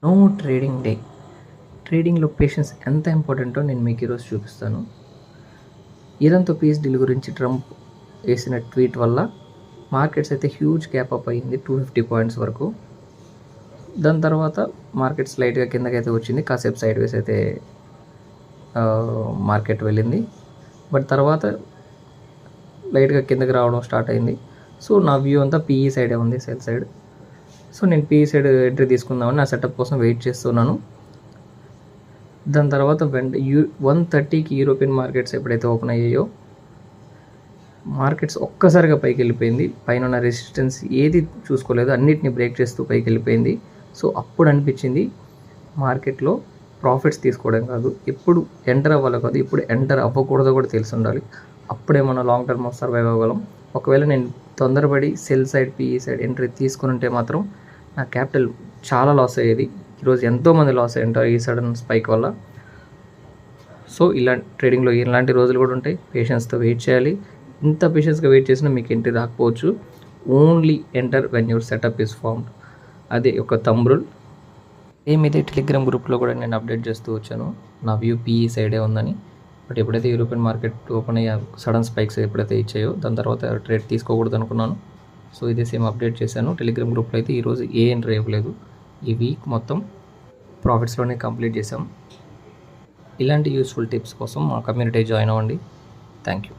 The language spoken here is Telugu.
No trading day. ట్రేడింగ్లో పేషెన్స్ ఎంత ఇంపార్టెంటో నేను మీకు ఈరోజు చూపిస్తాను. ఇరాన్తో పీస్ డీల్ గురించి ట్రంప్ వేసిన ట్వీట్ వల్ల మార్కెట్స్ అయితే హ్యూజ్ గ్యాప్ అప్ అయ్యింది 250 పాయింట్స్ వరకు. దాని తర్వాత మార్కెట్ స్లైట్గా కిందకైతే వచ్చింది, కాసేపు సైడ్ వేస్ అయితే మార్కెట్ వెళ్ళింది. బట్ తర్వాత లైట్గా కిందకి రావడం స్టార్ట్ అయింది. సో నా వ్యూ అంతా పీఈ సైడే ఉంది, సెల్ సైడ్. సో నేను పీఈ సైడ్ ఎంట్రీ తీసుకుందామని నా సెటప్ కోసం వెయిట్ చేస్తున్నాను. దాని తర్వాత 130కి యూరోపియన్ మార్కెట్స్ ఎప్పుడైతే ఓపెన్ అయ్యాయో మార్కెట్స్ ఒక్కసారిగా పైకి వెళ్ళిపోయింది. పైన ఉన్న రెసిస్టెన్స్ ఏది చూసుకోలేదు, అన్నిటిని బ్రేక్ చేస్తూ పైకి వెళ్ళిపోయింది. సో అప్పుడు అనిపించింది మార్కెట్లో ప్రాఫిట్స్ తీసుకోవడం కాదు, ఎప్పుడు ఎంటర్ అవ్వాలో కాదు, ఎప్పుడు ఎంటర్ అవ్వకూడదో కూడా తెలిసి ఉండాలి. అప్పుడే మనం లాంగ్ టర్మ్ సర్వైవ్ అవ్వగలం. ఒకవేళ నేను తొందరపడి cell side PE side entry తీసుకుని ఉంటే మాత్రం నా క్యాపిటల్ చాలా లాస్ అయ్యేది. ఈరోజు ఎంతోమంది లాస్ అయ్యి ఉంటారు ఈ సడన్ స్పైక్ వల్ల. సో ఇలాంటి ట్రేడింగ్లో ఇలాంటి రోజులు కూడా ఉంటాయి. పేషెన్స్తో వెయిట్ చేయాలి. ఇంత పేషెన్స్గా వెయిట్ చేసినా మీకు ఎంట్రీ రాకపోవచ్చు. Only enter when your setup is formed. అదే ఒక థంబ్ రూల్. ఇదే టెలిగ్రామ్ గ్రూప్లో కూడా నేను అప్డేట్ చేస్తూ వచ్చాను, నా వ్యూ పీఈ సైడే ఉందని. బట్ ఎప్పుడైతే యూరోపియన్ మార్కెట్ ఓపెన్ అయ్యా సడన్ స్పైక్స్ ఎప్పుడైతే ఇచ్చాయో దాని తర్వాత ట్రేడ్ తీసుకోకూడదు అనుకున్నాను. సో ఇదే సేమ్ అప్డేట్ చేశాను. టెలిగ్రామ్ గ్రూప్లో అయితే ఈరోజు ఏ ఎంట్రీ ఇవ్వలేదు. ఈ వీక్ మొత్తం ప్రాఫిట్స్లోనే కంప్లీట్ చేసాం. ఇలాంటి యూస్ఫుల్ టిప్స్ కోసం మా కమ్యూనిటీ జాయిన్ అవ్వండి. Thank you.